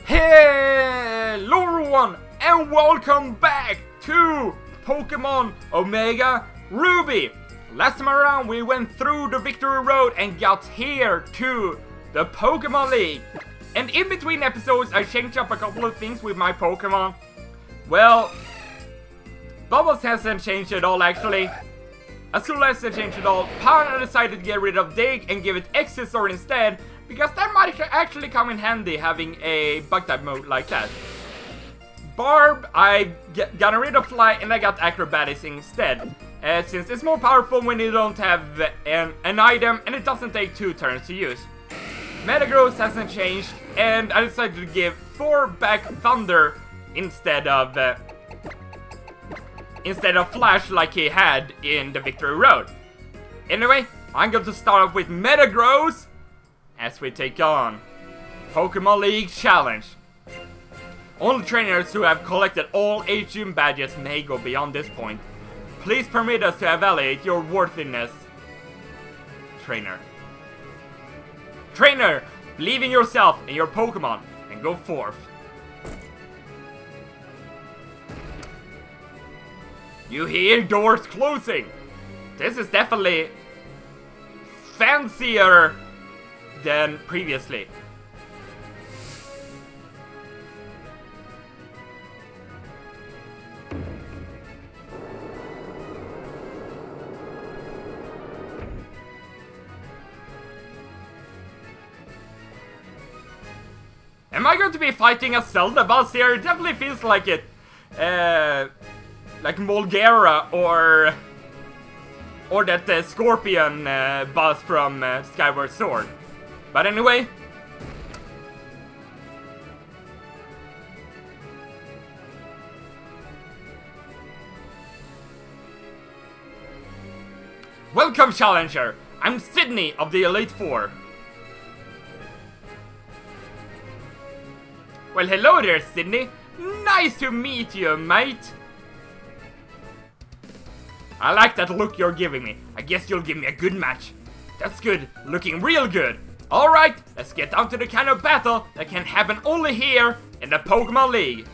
Hello everyone and welcome back to Pokemon Omega Ruby. Last time around we went through the victory road and got here to the Pokémon League. And in between episodes I changed up a couple of things with my Pokemon. Well, Bubbles hasn't changed at all actually. Azula hasn't changed at all. Pawn decided to get rid of Dig and give it Epsidoe instead, because that might actually come in handy having a bug type mode like that. Barb, I got rid of Fly and I got Acrobatics instead. Since it's more powerful when you don't have an item and it doesn't take 2 turns to use. Metagross hasn't changed and I decided to give Thor back Thunder instead of Flash like he had in the Victory Road. Anyway, I'm going to start off with Metagross as we take on Pokemon League Challenge. Only trainers who have collected all 8 gym badges may go beyond this point. Please permit us to evaluate your worthiness. Trainer, believe in yourself and your Pokemon and go forth. You hear doors closing. This is definitely fancier than previously. Am I going to be fighting a Zelda boss here? It definitely feels like it. Like Molgera or that Scorpion boss from Skyward Sword. But anyway, welcome Challenger, I'm Sidney of the Elite Four. Well, hello there Sidney, nice to meet you mate. I like that look you're giving me. I guess you'll give me a good match. That's good. Looking real good. Alright, let's get down to the kind of battle that can happen only here in the Pokemon League.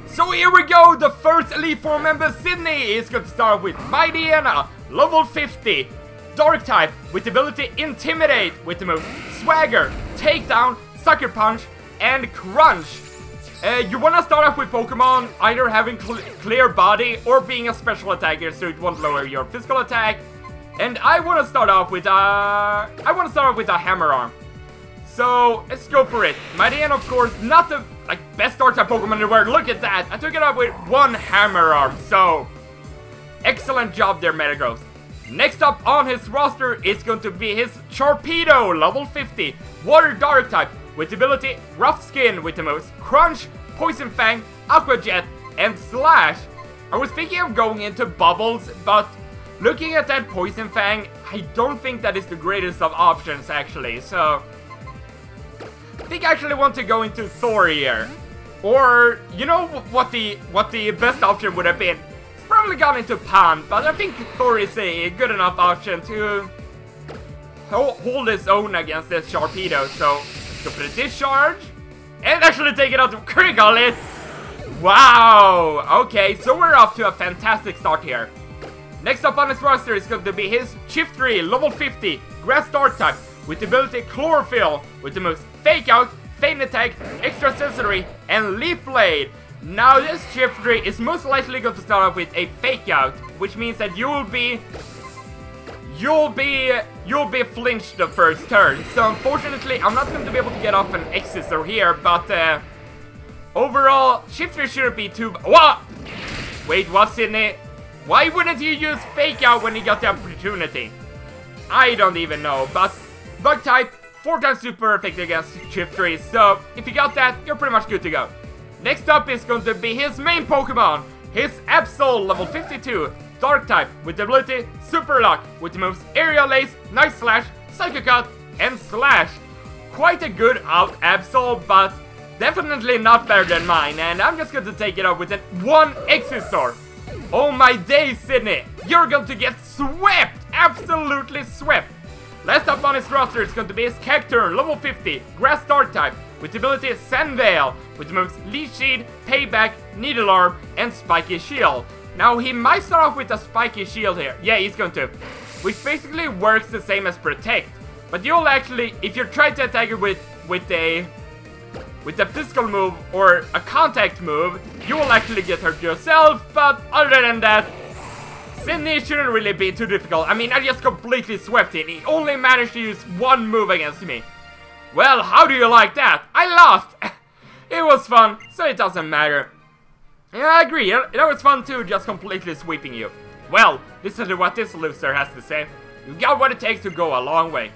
So here we go. The first Elite Four member, Sidney, is going to start with Mightyena, level 50. Dark type with the ability Intimidate with the moves Swagger, Takedown, Sucker Punch, and Crunch. You want to start off with Pokemon either having clear body or being a special attacker, so it won't lower your physical attack. And I want to start off with a Hammer Arm. So let's go for it. Mightyena, of course, not the best Dark type Pokemon in the world. Look at that! I took it up with 1 Hammer Arm. So excellent job there, Metagross. Next up on his roster is going to be his Sharpedo, level 50, Water Dark type, with the ability Rough Skin with the moves Crunch, Poison Fang, Aqua Jet, and Slash. I was thinking of going into Bubbles, but looking at that Poison Fang, I don't think that is the greatest of options actually, so I think I actually want to go into Thor here. Or, you know what the best option would have been? Probably gone into Pan, but I think Thor is a good enough option to hold his own against this Sharpedo. So let's go for the Discharge and actually take it out to critical hit. Wow! Okay, so we're off to a fantastic start here. Next up on his roster is going to be his Shiftry, level 50, Grass Dark type, with the ability Chlorophyll, with the moves Fake Out, Feint Attack, Extrasensory, and Leaf Blade. Now this Shiftry is most likely going to start off with a Fake Out, which means that you'll be flinched the first turn. So unfortunately, I'm not going to be able to get off an Epsidoe here, but overall, Shiftry shouldn't be too. What? Wait, what, Sidney? Why wouldn't you use Fake Out when you got the opportunity? I don't even know, but Bug type 4 times super effective against Shiftry. So if you got that, you're pretty much good to go. Next up is going to be his main Pokemon, his Epsidoe, level 52, Dark type, with the ability Super Lock, with the moves Aerial Ace, Night Slash, Psycho Cut, and Slash. Quite a good Epsidoe, but definitely not better than mine, and I'm just going to take it up with one Epsidoe. Oh my days, Sidney! You're going to get swept! Absolutely swept! Last up on his roster is going to be his Cacturn, level 50, Grass Dark Type, with the ability Sandveil, with the moves Leech Seed, Payback, Needle Arm, and Spiky Shield. Now he might start off with a Spiky Shield here. Yeah, he's going to. Which basically works the same as Protect. But you'll actually, if you're trying to attack it with a physical move or a contact move, you will actually get hurt yourself. But other than that, Sidney shouldn't really be too difficult. I mean, I just completely swept him. He only managed to use one move against me. Well, how do you like that? I lost! It was fun, so it doesn't matter. Yeah, I agree. That was fun too, just completely sweeping you. Well, listen to what this loser has to say. You got what it takes to go a long way.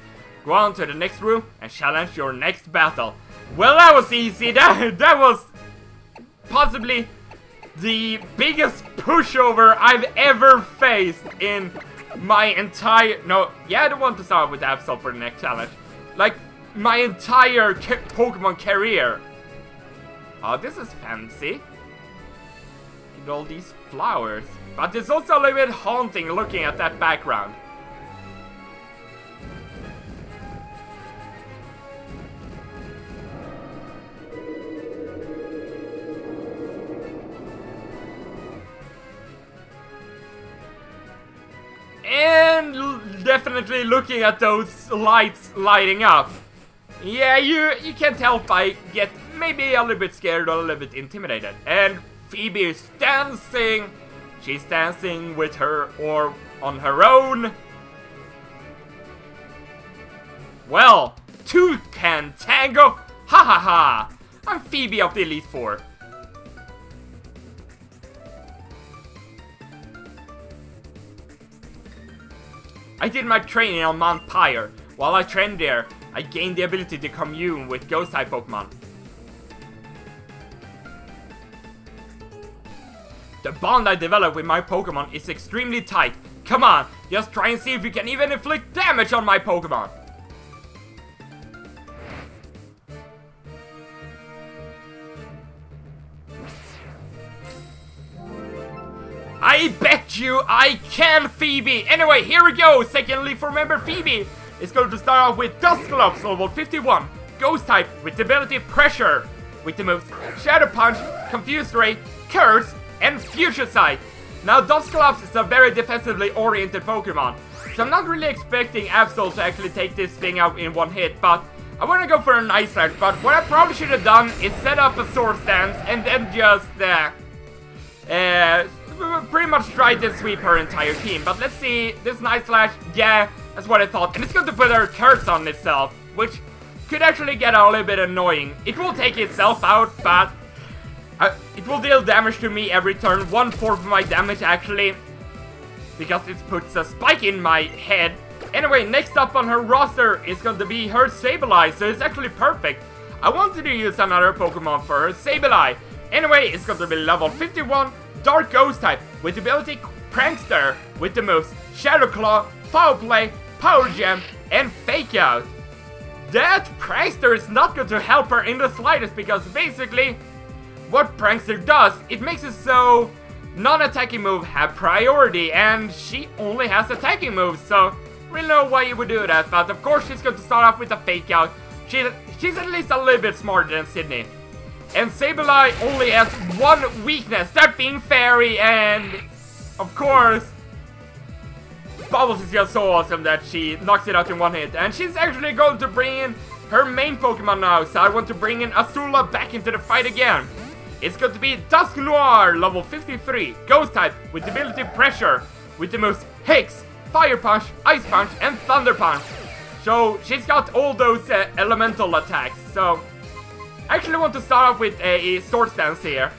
Go on to the next room and challenge your next battle. Well, that was easy. That was possibly the biggest pushover I've ever faced in my entire... No, yeah, I don't want to start with Epsidoe for the next challenge. Like, my entire Pokemon career. Oh, this is fancy. Look at all these flowers. But it's also a little bit haunting looking at that background. And definitely looking at those lights lighting up. Yeah, you can't help but get maybe a little bit scared or a little bit intimidated. And Phoebe is dancing. She's dancing with her or on her own. Well, two can tango. Ha ha ha. I'm Phoebe of the Elite Four. I did my training on Mount Pyre. While I trained there, I gained the ability to commune with Ghost Type Pokemon. The bond I developed with my Pokemon is extremely tight. Come on, just try and see if you can even inflict damage on my Pokemon. I bet you I can, Phoebe! Anyway, here we go! Second Elite Four member Phoebe is going to start off with Dusclops, level 51. Ghost type with the ability Pressure. With the moves Shadow Punch, Confused Ray, Curse, and Future Sight. Now, Dusclops is a very defensively oriented Pokemon, so I'm not really expecting Epsidoe to actually take this thing out in one hit, but I want to go for a nice Slash. But what I probably should have done is set up a Sword Stance and then just pretty much try to sweep her entire team. But let's see, this Night Slash, yeah, that's what I thought. And it's going to put her curse on itself, which could actually get a little bit annoying. It will take itself out, but it will deal damage to me every turn, 1/4 of my damage actually, because it puts a spike in my head. Anyway, next up on her roster is going to be her Sableye, so it's actually perfect. I wanted to use another Pokemon for her Sableye. Anyway, it's going to be level 51, Dark Ghost type, with the ability Prankster, with the moves Shadow Claw, Foul Play, Power Gem, and Fake Out. That Prankster is not going to help her in the slightest, because basically what Prankster does, it makes it so non-attacking moves have priority, and she only has attacking moves, so really know why you would do that. But of course she's going to start off with a Fake Out. She's at least a little bit smarter than Sidney. And Sableye only has one weakness, that being Fairy, and of course Bubbles is just so awesome that she knocks it out in one hit. And she's actually going to bring in her main Pokemon now, so I want to bring in Azula back into the fight again. It's going to be Dusknoir, level 53, Ghost type, with the ability Pressure, with the moves Hicks, Fire Punch, Ice Punch, and Thunder Punch. So she's got all those elemental attacks, so I actually want to start off with a Sword Stance here.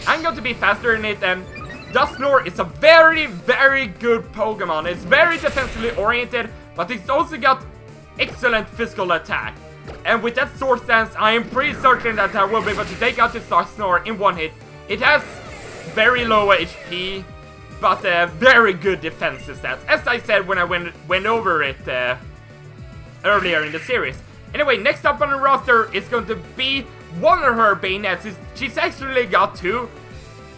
I'm going to be faster in it, and Dusknoir is a very, very good Pokemon. It's very defensively oriented, but it's also got excellent physical attack. And with that Sword Stance, I am pretty certain that I will be able to take out this Dusknoir in one hit. It has very low HP, but very good defensive stats, as I said when I went over it earlier in the series. Anyway, next up on the roster is going to be one of her Bayonets. She's actually got two.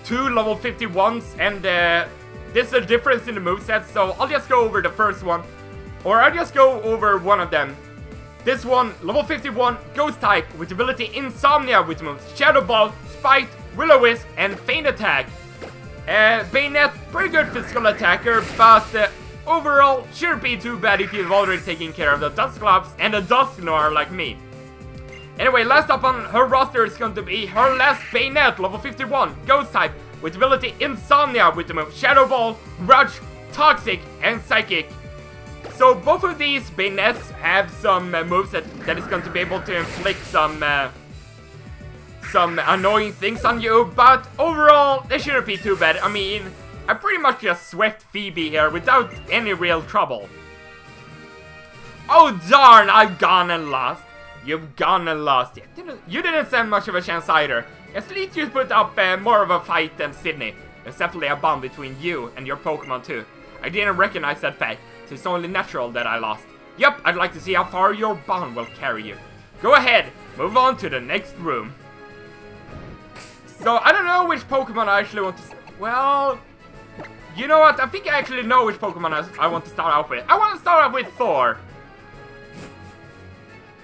2 level 51s, and there's a difference in the moveset, so I'll just go over the first one. Or I'll just go over one of them. This one, level 51, Ghost Type, with ability Insomnia, with moves Shadow Ball, Spite, Will-O-Wisp, and Feint Attack. Bayonet, pretty good physical attacker, but overall, shouldn't be too bad if you've already taken care of the Dusclops and the Dusknoir like me. Anyway, last up on her roster is going to be her last Bayonet, level 51, Ghost Type, with ability Insomnia, with the move Shadow Ball, Grudge, Toxic, and Psychic. So both of these Bayonets have some moves that is going to be able to inflict some annoying things on you, but overall, they shouldn't be too bad. I mean, I pretty much just swept Phoebe here without any real trouble. Oh darn, I've gone and lost. You've gone and lost. You didn't stand much of a chance either. At least you put up more of a fight than Sidney. There's definitely a bond between you and your Pokemon too. I didn't recognize that fact, so it's only natural that I lost. Yep, I'd like to see how far your bond will carry you. Go ahead, move on to the next room. So, I don't know which Pokemon I actually want to... Well... You know what, I think I actually know which Pokemon I want to start off with. I want to start off with Thor.